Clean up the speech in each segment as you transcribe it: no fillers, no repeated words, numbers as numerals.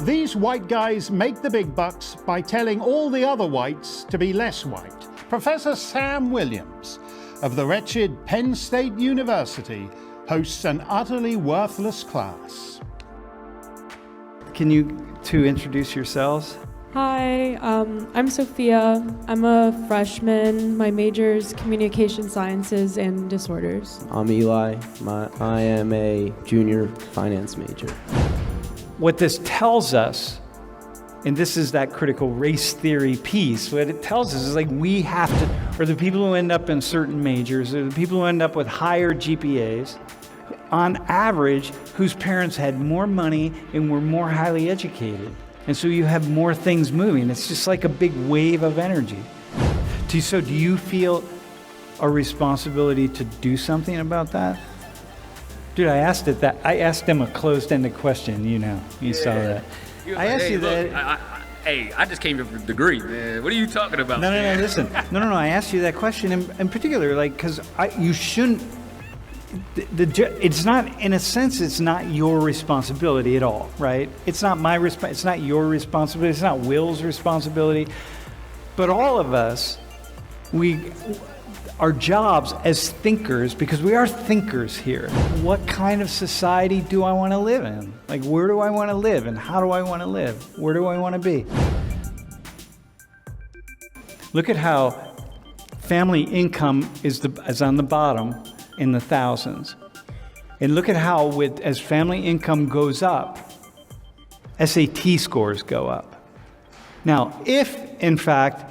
These white guys make the big bucks by telling all the other whites to be less white. Professor Sam Williams of the wretched Penn State University hosts an utterly worthless class. Can you two introduce yourselves? Hi, I'm Sophia. I'm a freshman. My major is communication sciences and disorders. I'm Eli. I am a junior finance major. What this tells us, and this is that critical race theory piece, what it tells us is like we have to, or the people who end up in certain majors, or the people who end up with higher GPAs, on average, whose parents had more money and were more highly educated. And so you have more things moving. It's just like a big wave of energy. So do you feel a responsibility to do something about that? Dude, I asked them a closed-ended question, you saw that. I asked you that. I just came here for a degree, man. What are you talking about? No, listen. No, I asked you that question in particular, because you shouldn't, it's not, in a sense, it's not your responsibility at all, right? It's not it's not your responsibility, it's not Will's responsibility. But all of us, our jobs as thinkers, because we are thinkers here, what kind of society do I want to live in? Like, where do I want to live and how do I want to live? Where do I want to be? Look at how family income is on the bottom in the thousands. And look at how as family income goes up, SAT scores go up. Now, if in fact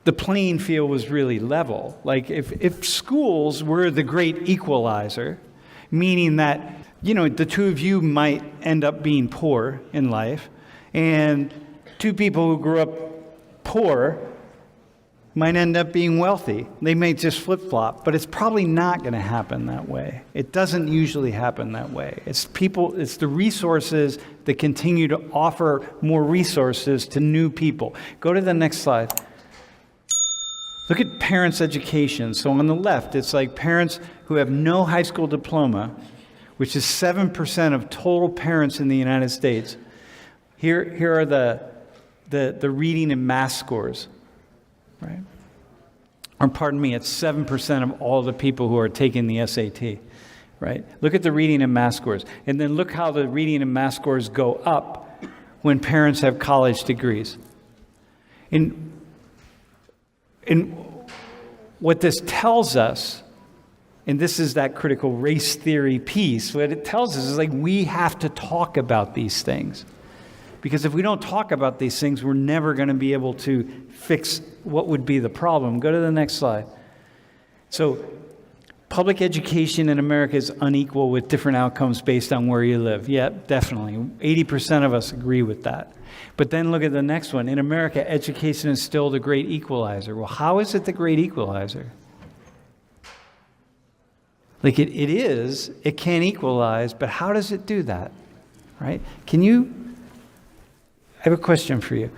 the playing field was really level, like if schools were the great equalizer, meaning that, the two of you might end up being poor in life, and two people who grew up poor might end up being wealthy. They may just flip-flop, but it's probably not going to happen that way. It doesn't usually happen that way. It's the resources that continue to offer more resources to new people. Go to the next slide. Look at parents' education. So on the left, it's like parents who have no high school diploma, which is 7% of total parents in the United States. Here are the reading and math scores. Right? Or pardon me, it's 7% of all the people who are taking the SAT, right? Look at the reading and math scores. And then look how the reading and math scores go up when parents have college degrees. And what this tells us, and this is that critical race theory piece, what it tells us is like we have to talk about these things. Because if we don't talk about these things, we're never going to be able to fix what would be the problem. Go to the next slide. So, public education in America is unequal with different outcomes based on where you live. Yeah, definitely. 80% of us agree with that. But then look at the next one. In America, education is still the great equalizer. Well, how is it the great equalizer? Like it is. It can equalize, but how does it do that? Right? I have a question for you.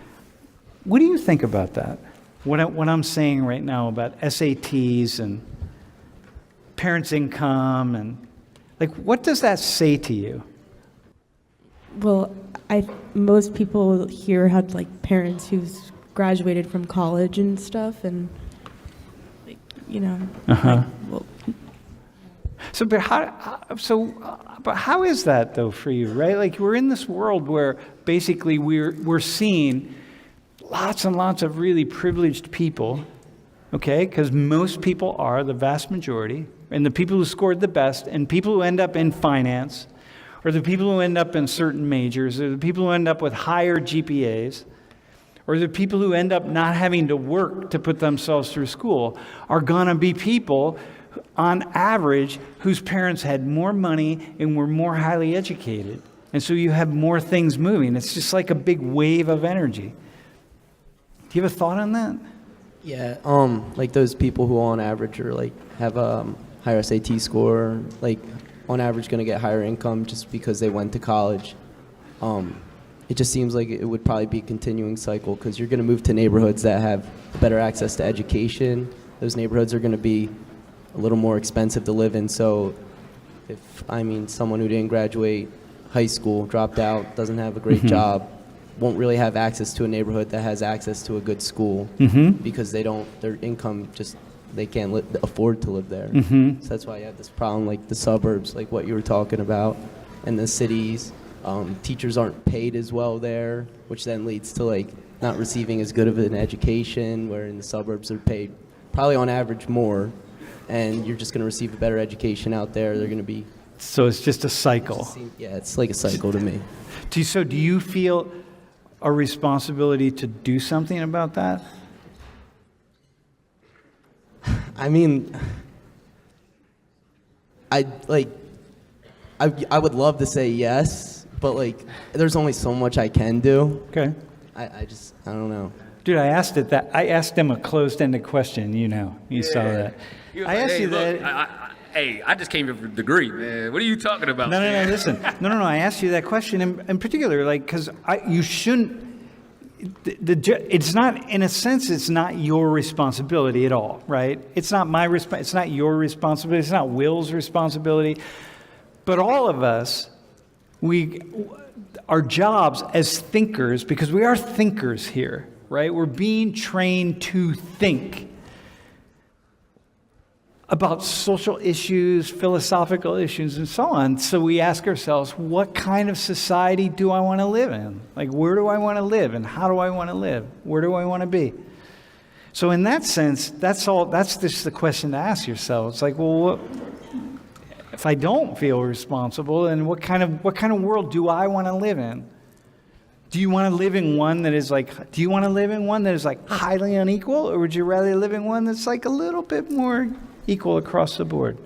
What do you think about that? What I'm saying right now about SATs and parents' income and what does that say to you? Well, most people here had parents who's graduated from college and stuff, and But how is that though for you, right? Like we're in this world where basically we're seeing lots and lots of really privileged people, okay? Because most people are, the vast majority, and the people who scored the best, and people who end up in finance, or the people who end up in certain majors, or the people who end up with higher GPAs, or the people who end up not having to work to put themselves through school, are gonna be people on average, whose parents had more money and were more highly educated. And so you have more things moving. It's just like a big wave of energy. Do you have a thought on that? Yeah, like those people who on average are have a higher SAT score, on average going to get higher income just because they went to college. It just seems like it would probably be a continuing cycle because you're going to move to neighborhoods that have better access to education. Those neighborhoods are going to be a little more expensive to live in. So if, someone who didn't graduate high school, dropped out, doesn't have a great job, won't really have access to a neighborhood that has access to a good school because their income just, they can't afford to live there. So that's why you have this problem, like the suburbs, like what you were talking about, and the cities. Teachers aren't paid as well there, which then leads to like not receiving as good of an education, where in the suburbs they're paid probably on average more, and you're just going to receive a better education out there. They're going to be... So it's just a cycle. Yeah, it's like a cycle to me. So do you feel a responsibility to do something about that? I mean, I would love to say yes, but like, there's only so much I can do. Okay. I don't know. Dude, I asked him a closed-ended question, you saw that. He was I like, asked hey, you look, that. I just came here for a degree, man. What are you talking about? No, listen. No, I asked you that question in particular, like, because you shouldn't, it's not, in a sense, it's not your responsibility at all, right? It's not it's not your responsibility, it's not Will's responsibility, but all of us, our jobs as thinkers, because we are thinkers here, right? We're being trained to think about social issues, philosophical issues, and so on. So we ask ourselves, what kind of society do I want to live in? Like, where do I want to live, and how do I want to live? Where do I want to be? So in that sense, that's just the question to ask yourself. It's like, well, if I don't feel responsible, then what kind of world do I want to live in? Do you want to live in one that is like highly unequal, or would you rather live in one that's like a little bit more equal across the board?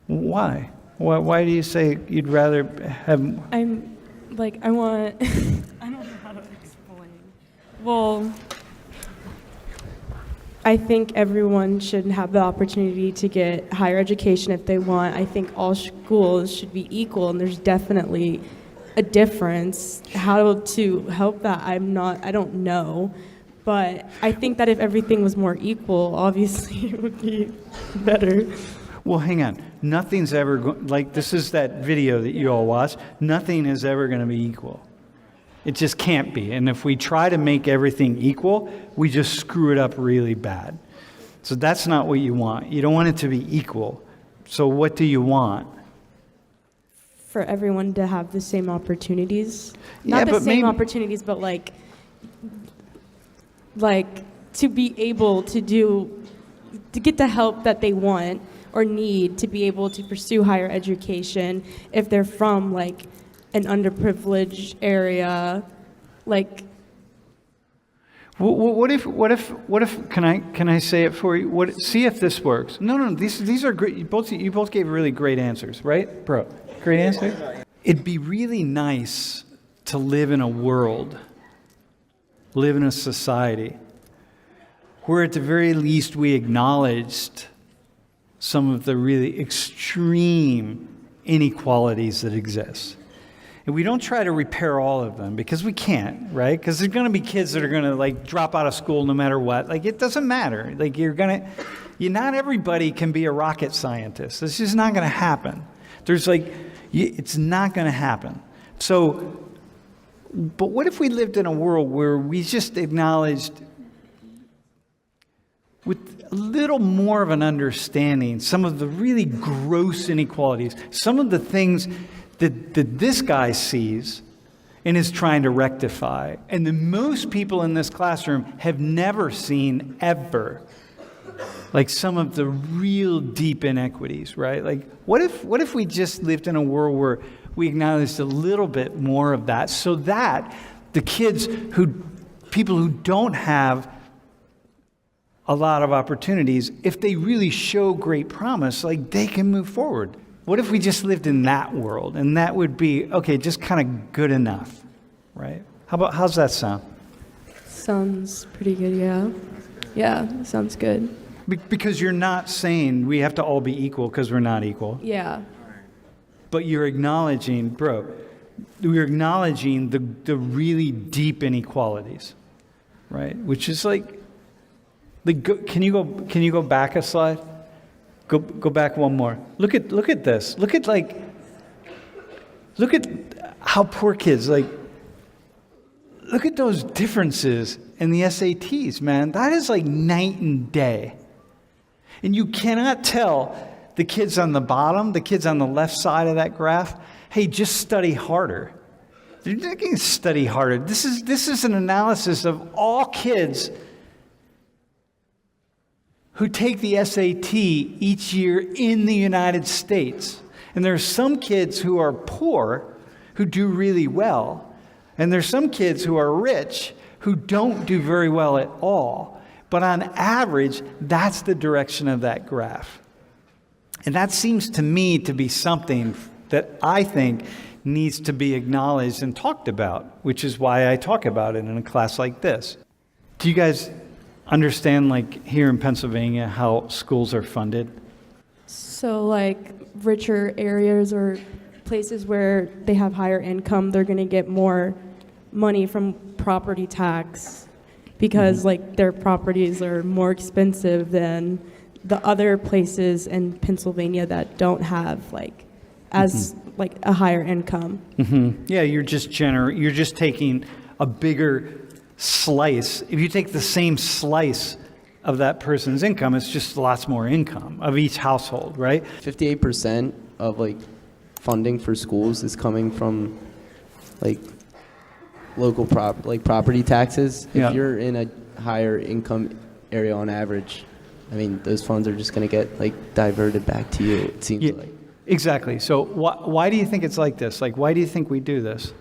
Why? Why do you say you'd rather have... I'm like, I want... I don't know how to explain. Well, I think everyone should have the opportunity to get higher education if they want. I think all schools should be equal, and there's definitely a difference. How to help that, I don't know. But I think that if everything was more equal, obviously it would be better. Well, hang on. Nothing's ever, like this is that video that you all watched, nothing is ever going to be equal. It just can't be. And if we try to make everything equal, we just screw it up really bad. So that's not what you want. You don't want it to be equal. So what do you want? For everyone to have the same opportunities. Yeah, Not the but same opportunities, but like to be able to get the help that they want or need to be able to pursue higher education if they're from like an underprivileged area, like. What if? Can I say it for you? See if this works. No. These are great. You both gave really great answers, right, bro? Great answer. It'd be really nice to live in a world, live in a society where at the very least we acknowledged some of the really extreme inequalities that exist. And we don't try to repair all of them because we can't, right? Because there's going to be kids that are going to like drop out of school no matter what. Like it doesn't matter. Like not everybody can be a rocket scientist. This is not going to happen. It's not going to happen. So, but what if we lived in a world where we just acknowledged with a little more of an understanding some of the really gross inequalities, some of the things that this guy sees and is trying to rectify, and that most people in this classroom have never seen ever, like some of the real deep inequities, right? Like, what if we just lived in a world where we acknowledged a little bit more of that, so that the people who don't have a lot of opportunities, if they really show great promise, like they can move forward. What if we just lived in that world, and that would be, okay, just kind of good enough, right? How's that sound? Sounds pretty good, yeah. Yeah, sounds good. Because you're not saying we have to all be equal because we're not equal. Yeah. But you're acknowledging, you're acknowledging the really deep inequalities, right? Which is can you go back a slide? Go back one more. Look at this. Look at Look at how poor kids, like, look at those differences in the SATs, man. That is like night and day. And you cannot tell the kids on the bottom, the kids on the left side of that graph, hey, just study harder. They're not going to study harder. This is an analysis of all kids who take the SAT each year in the United States. And there are some kids who are poor who do really well. And there's some kids who are rich who don't do very well at all. But on average, that's the direction of that graph. And that seems to me to be something that I think needs to be acknowledged and talked about, which is why I talk about it in a class like this. Do you guys understand, like, here in Pennsylvania, how schools are funded? So, like, richer areas or places where they have higher income, they're going to get more money from property tax because, like, their properties are more expensive than the other places in Pennsylvania that don't have, like, as like a higher income. Yeah, you're just taking a bigger slice. If you take the same slice of that person's income, it's just lots more income of each household, right? 58% of like funding for schools is coming from like local property taxes. Yeah. If you're in a higher income area on average, I mean, those funds are just going to get like diverted back to you, it seems like. Exactly. So why do you think it's like this? Like, why do you think we do this?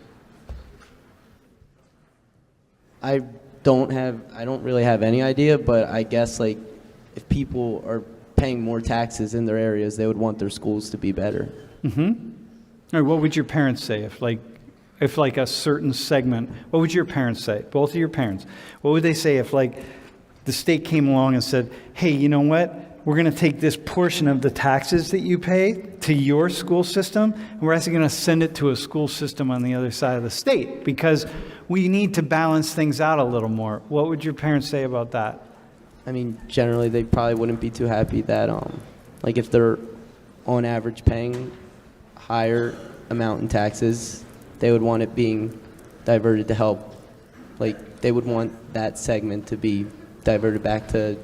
I don't really have any idea, but I guess like if people are paying more taxes in their areas, they would want their schools to be better. All right, what would your parents say if like a certain segment, what would your parents say? Both of your parents. What would they say if like the state came along and said, hey, you know what? We're going to take this portion of the taxes that you pay to your school system, and we're actually going to send it to a school system on the other side of the state because we need to balance things out a little more. What would your parents say about that? I mean, generally, they probably wouldn't be too happy that, like if they're on average paying higher amount in taxes, they would want it being diverted to help. Like, they would want that segment to be diverted back to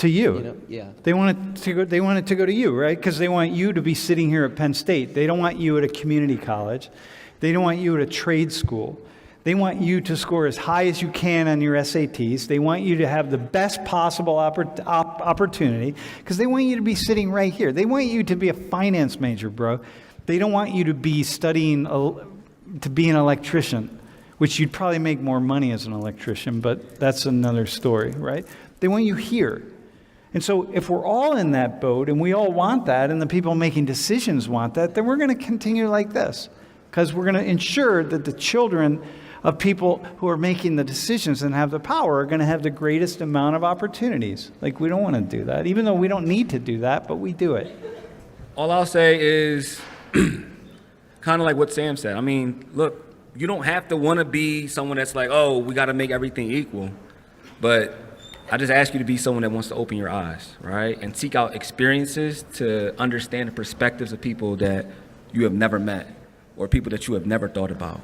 you. You know, yeah. They want it to go to you, right? Because they want you to be sitting here at Penn State. They don't want you at a community college. They don't want you at a trade school. They want you to score as high as you can on your SATs. They want you to have the best possible opportunity because they want you to be sitting right here. They want you to be a finance major, bro. They don't want you to be studying to be an electrician, which you'd probably make more money as an electrician, but that's another story, right? They want you here. And so if we're all in that boat and we all want that and the people making decisions want that, then we're going to continue like this because we're going to ensure that the children of people who are making the decisions and have the power are going to have the greatest amount of opportunities. Like, we don't want to do that, even though we don't need to do that, but we do it. All I'll say is kind of like what Sam said. I mean, look, you don't have to want to be someone that's like, oh, we got to make everything equal. But I just ask you to be someone that wants to open your eyes, right? And seek out experiences to understand the perspectives of people that you have never met or people that you have never thought about.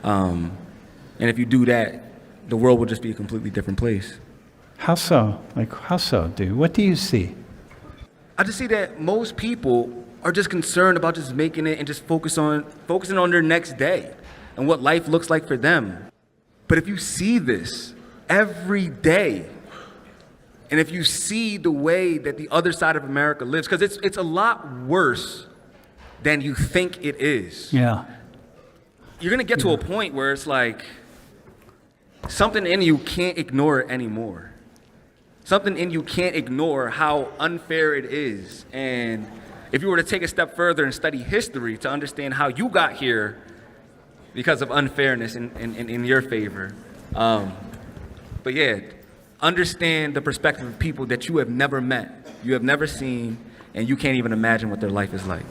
And if you do that, the world will just be a completely different place. How so? Like, how so, dude? What do you see? I just see that most people are just concerned about just making it and just focusing on their next day and what life looks like for them. But if you see this every day, and if you see the way that the other side of America lives, because it's a lot worse than you think it is. Yeah. You're going to get to a point where it's like something in you can't ignore it anymore. Something in you can't ignore how unfair it is. And if you were to take a step further and study history to understand how you got here because of unfairness in your favor. But yeah, understand the perspective of people that you have never met, you have never seen, and you can't even imagine what their life is like.